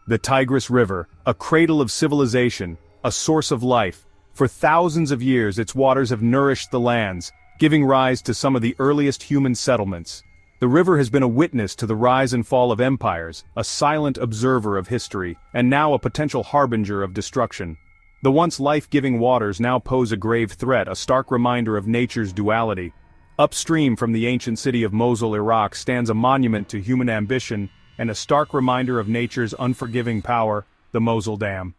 The Tigris River, a cradle of civilization, a source of life. For thousands of years its waters have nourished the lands, giving rise to some of the earliest human settlements. The river has been a witness to the rise and fall of empires, a silent observer of history, and now a potential harbinger of destruction. The once life-giving waters now pose a grave threat, a stark reminder of nature's duality. Upstream from the ancient city of Mosul, Iraq, stands a monument to human ambition and a stark reminder of nature's unforgiving power, the Mosul Dam.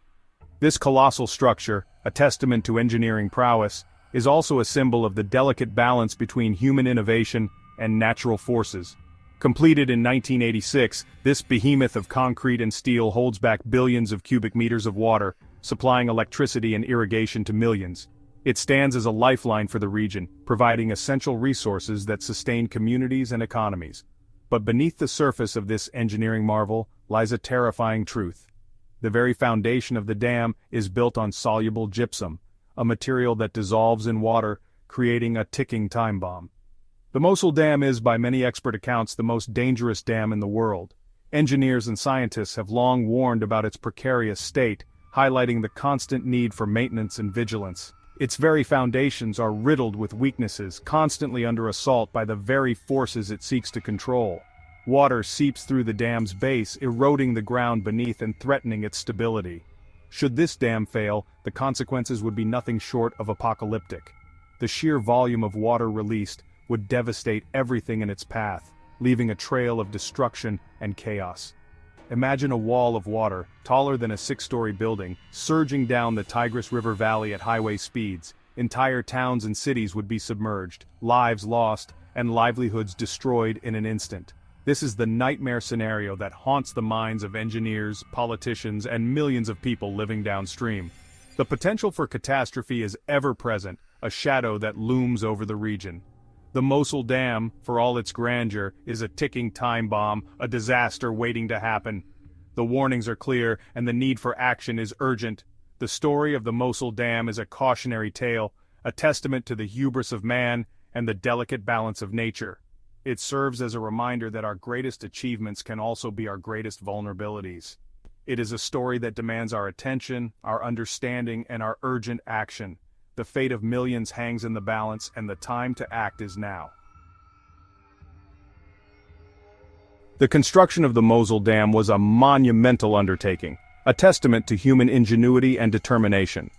This colossal structure, a testament to engineering prowess, is also a symbol of the delicate balance between human innovation and natural forces. Completed in 1986, this behemoth of concrete and steel holds back billions of cubic meters of water, supplying electricity and irrigation to millions. It stands as a lifeline for the region, providing essential resources that sustain communities and economies. But beneath the surface of this engineering marvel lies a terrifying truth. The very foundation of the dam is built on soluble gypsum, a material that dissolves in water, creating a ticking time bomb. The Mosul Dam is, by many expert accounts, the most dangerous dam in the world. Engineers and scientists have long warned about its precarious state, highlighting the constant need for maintenance and vigilance. Its very foundations are riddled with weaknesses, constantly under assault by the very forces it seeks to control. Water seeps through the dam's base, eroding the ground beneath and threatening its stability. Should this dam fail, the consequences would be nothing short of apocalyptic. The sheer volume of water released would devastate everything in its path, leaving a trail of destruction and chaos. Imagine a wall of water, taller than a 6-story building, surging down the Tigris River Valley at highway speeds. Entire towns and cities would be submerged, lives lost, and livelihoods destroyed in an instant. This is the nightmare scenario that haunts the minds of engineers, politicians, and millions of people living downstream. The potential for catastrophe is ever present, a shadow that looms over the region. The Mosul Dam, for all its grandeur, is a ticking time bomb, a disaster waiting to happen. The warnings are clear, and the need for action is urgent. The story of the Mosul Dam is a cautionary tale, a testament to the hubris of man and the delicate balance of nature. It serves as a reminder that our greatest achievements can also be our greatest vulnerabilities. It is a story that demands our attention, our understanding, and our urgent action. The fate of millions hangs in the balance, and the time to act is now. The construction of the Mosul Dam was a monumental undertaking, a testament to human ingenuity and determination.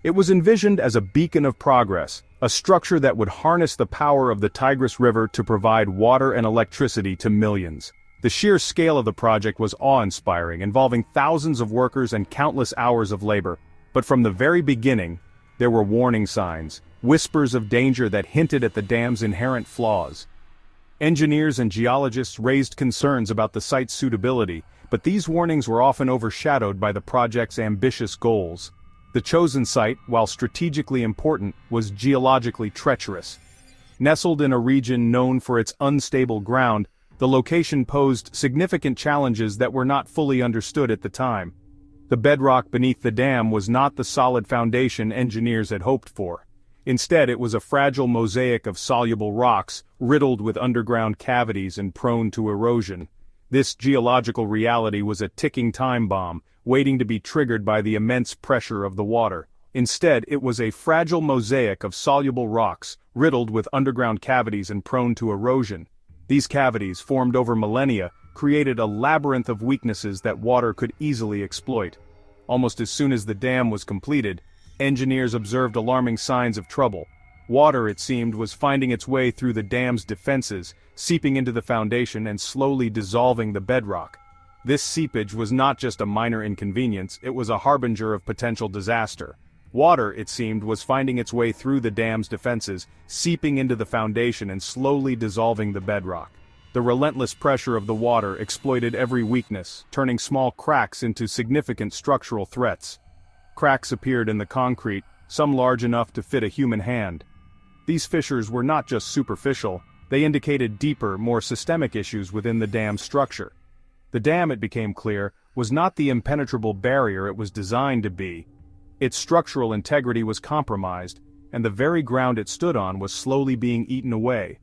It was envisioned as a beacon of progress, a structure that would harness the power of the Tigris River to provide water and electricity to millions. The sheer scale of the project was awe-inspiring, involving thousands of workers and countless hours of labor. But from the very beginning, there were warning signs, whispers of danger that hinted at the dam's inherent flaws. Engineers and geologists raised concerns about the site's suitability, but these warnings were often overshadowed by the project's ambitious goals. The chosen site, while strategically important, was geologically treacherous. Nestled in a region known for its unstable ground, the location posed significant challenges that were not fully understood at the time. The bedrock beneath the dam was not the solid foundation engineers had hoped for. Instead, it was a fragile mosaic of soluble rocks, riddled with underground cavities and prone to erosion. This geological reality was a ticking time bomb, waiting to be triggered by the immense pressure of the water. Instead, it was a fragile mosaic of soluble rocks, riddled with underground cavities and prone to erosion. These cavities, formed over millennia, created a labyrinth of weaknesses that water could easily exploit. Almost as soon as the dam was completed, engineers observed alarming signs of trouble. Water, it seemed, was finding its way through the dam's defenses, seeping into the foundation and slowly dissolving the bedrock. This seepage was not just a minor inconvenience, it was a harbinger of potential disaster. Water, it seemed, was finding its way through the dam's defenses, seeping into the foundation and slowly dissolving the bedrock. The relentless pressure of the water exploited every weakness, turning small cracks into significant structural threats. Cracks appeared in the concrete, some large enough to fit a human hand. These fissures were not just superficial, they indicated deeper, more systemic issues within the dam's structure. The dam, it became clear, was not the impenetrable barrier it was designed to be. Its structural integrity was compromised, and the very ground it stood on was slowly being eaten away.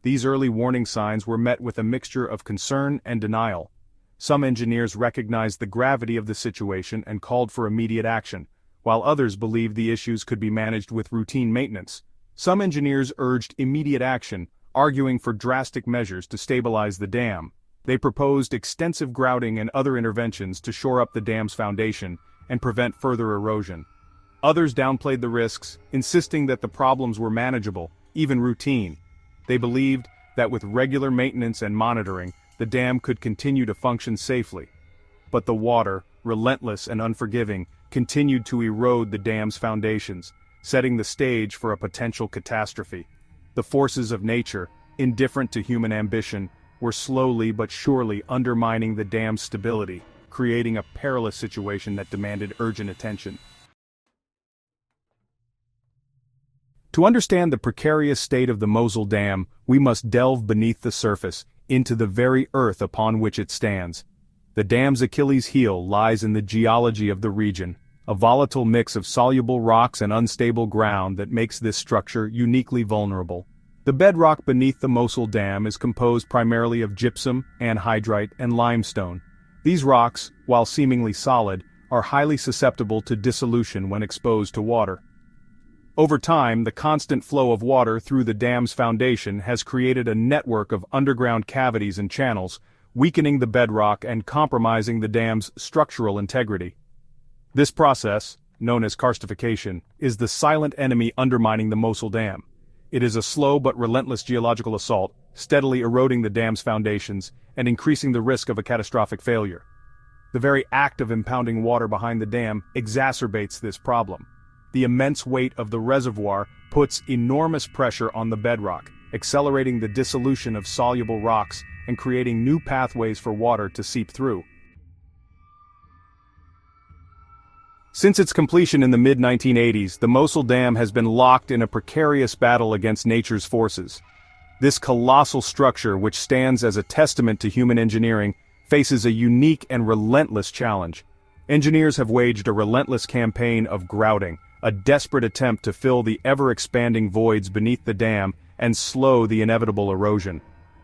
These early warning signs were met with a mixture of concern and denial. Some engineers recognized the gravity of the situation and called for immediate action, while others believed the issues could be managed with routine maintenance. Some engineers urged immediate action, arguing for drastic measures to stabilize the dam. They proposed extensive grouting and other interventions to shore up the dam's foundation and prevent further erosion. Others downplayed the risks, insisting that the problems were manageable, even routine. They believed that with regular maintenance and monitoring, the dam could continue to function safely. But the water, relentless and unforgiving, continued to erode the dam's foundations, setting the stage for a potential catastrophe. The forces of nature, indifferent to human ambition, were slowly but surely undermining the dam's stability, creating a perilous situation that demanded urgent attention. To understand the precarious state of the Mosul Dam, we must delve beneath the surface, into the very earth upon which it stands. The dam's Achilles heel lies in the geology of the region, a volatile mix of soluble rocks and unstable ground that makes this structure uniquely vulnerable. The bedrock beneath the Mosul Dam is composed primarily of gypsum, anhydrite, and limestone. These rocks, while seemingly solid, are highly susceptible to dissolution when exposed to water. Over time, the constant flow of water through the dam's foundation has created a network of underground cavities and channels, weakening the bedrock and compromising the dam's structural integrity. This process, known as karstification, is the silent enemy undermining the Mosul Dam. It is a slow but relentless geological assault, steadily eroding the dam's foundations and increasing the risk of a catastrophic failure. The very act of impounding water behind the dam exacerbates this problem. The immense weight of the reservoir puts enormous pressure on the bedrock, accelerating the dissolution of soluble rocks and creating new pathways for water to seep through. Since its completion in the mid-1980s, the Mosul Dam has been locked in a precarious battle against nature's forces. This colossal structure, which stands as a testament to human engineering, faces a unique and relentless challenge. Engineers have waged a relentless campaign of grouting, a desperate attempt to fill the ever-expanding voids beneath the dam and slow the inevitable erosion.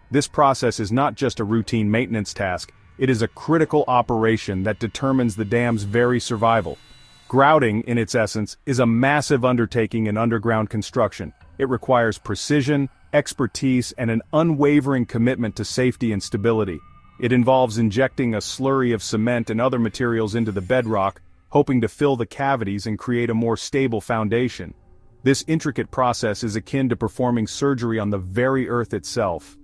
This process is not just a routine maintenance task, it is a critical operation that determines the dam's very survival. Grouting, in its essence, is a massive undertaking in underground construction. It requires precision, expertise, and an unwavering commitment to safety and stability. It involves injecting a slurry of cement and other materials into the bedrock, hoping to fill the cavities and create a more stable foundation. This intricate process is akin to performing surgery on the very earth itself.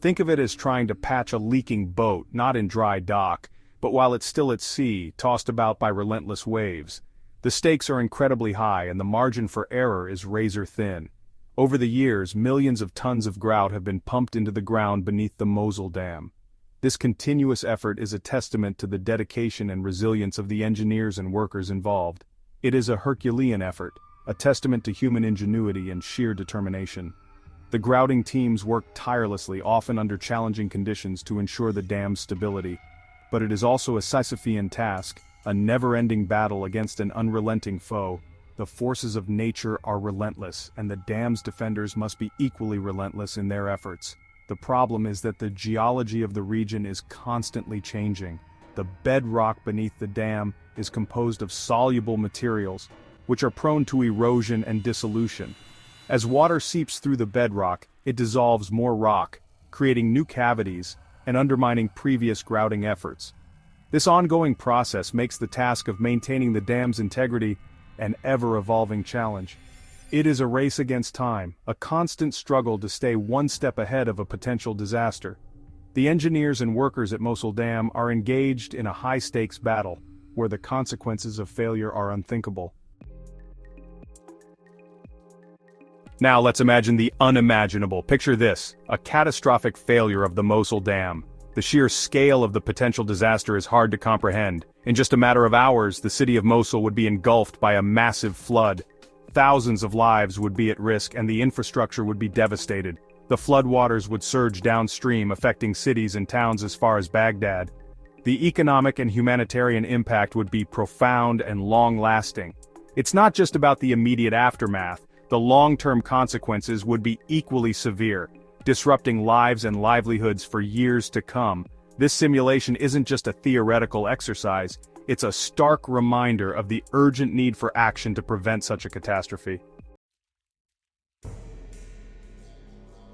Think of it as trying to patch a leaking boat, not in dry dock, but while it's still at sea, tossed about by relentless waves. The stakes are incredibly high and the margin for error is razor thin. Over the years, millions of tons of grout have been pumped into the ground beneath the Mosul Dam. This continuous effort is a testament to the dedication and resilience of the engineers and workers involved. It is a Herculean effort, a testament to human ingenuity and sheer determination. The grouting teams work tirelessly, often under challenging conditions to ensure the dam's stability. But it is also a Sisyphean task, a never-ending battle against an unrelenting foe. The forces of nature are relentless, and the dam's defenders must be equally relentless in their efforts. The problem is that the geology of the region is constantly changing. The bedrock beneath the dam is composed of soluble materials, which are prone to erosion and dissolution. As water seeps through the bedrock, it dissolves more rock, creating new cavities and undermining previous grouting efforts. This ongoing process makes the task of maintaining the dam's integrity an ever-evolving challenge. It is a race against time, a constant struggle to stay one step ahead of a potential disaster. The engineers and workers at Mosul Dam are engaged in a high-stakes battle, where the consequences of failure are unthinkable. Now let's imagine the unimaginable. Picture this, a catastrophic failure of the Mosul Dam. The sheer scale of the potential disaster is hard to comprehend. In just a matter of hours, the city of Mosul would be engulfed by a massive flood. Thousands of lives would be at risk and the infrastructure would be devastated. The floodwaters would surge downstream, affecting cities and towns as far as Baghdad. The economic and humanitarian impact would be profound and long-lasting. It's not just about the immediate aftermath. The long-term consequences would be equally severe, disrupting lives and livelihoods for years to come. This simulation isn't just a theoretical exercise, it's a stark reminder of the urgent need for action to prevent such a catastrophe.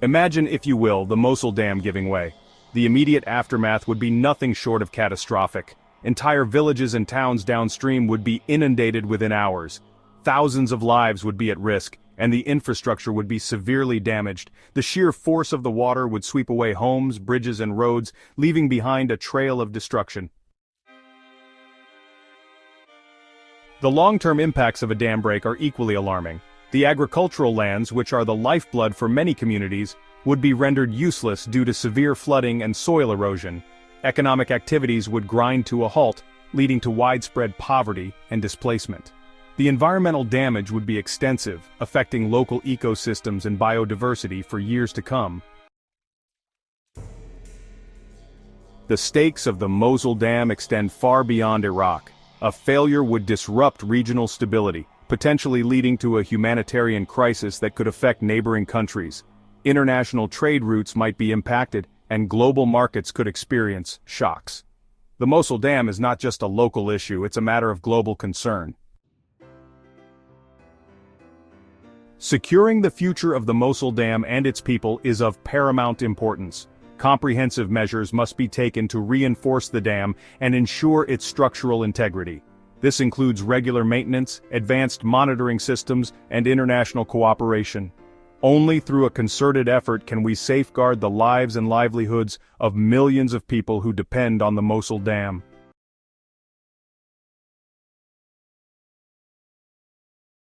Imagine, if you will, the Mosul Dam giving way. The immediate aftermath would be nothing short of catastrophic. Entire villages and towns downstream would be inundated within hours. Thousands of lives would be at risk, and the infrastructure would be severely damaged. The sheer force of the water would sweep away homes, bridges, and roads, leaving behind a trail of destruction. The long-term impacts of a dam break are equally alarming. The agricultural lands, which are the lifeblood for many communities, would be rendered useless due to severe flooding and soil erosion. Economic activities would grind to a halt, leading to widespread poverty and displacement. The environmental damage would be extensive, affecting local ecosystems and biodiversity for years to come. The stakes of the Mosul Dam extend far beyond Iraq. A failure would disrupt regional stability, potentially leading to a humanitarian crisis that could affect neighboring countries. International trade routes might be impacted, and global markets could experience shocks. The Mosul Dam is not just a local issue, it's a matter of global concern. Securing the future of the Mosul Dam and its people is of paramount importance. Comprehensive measures must be taken to reinforce the dam and ensure its structural integrity. This includes regular maintenance, advanced monitoring systems, and international cooperation. Only through a concerted effort can we safeguard the lives and livelihoods of millions of people who depend on the Mosul Dam.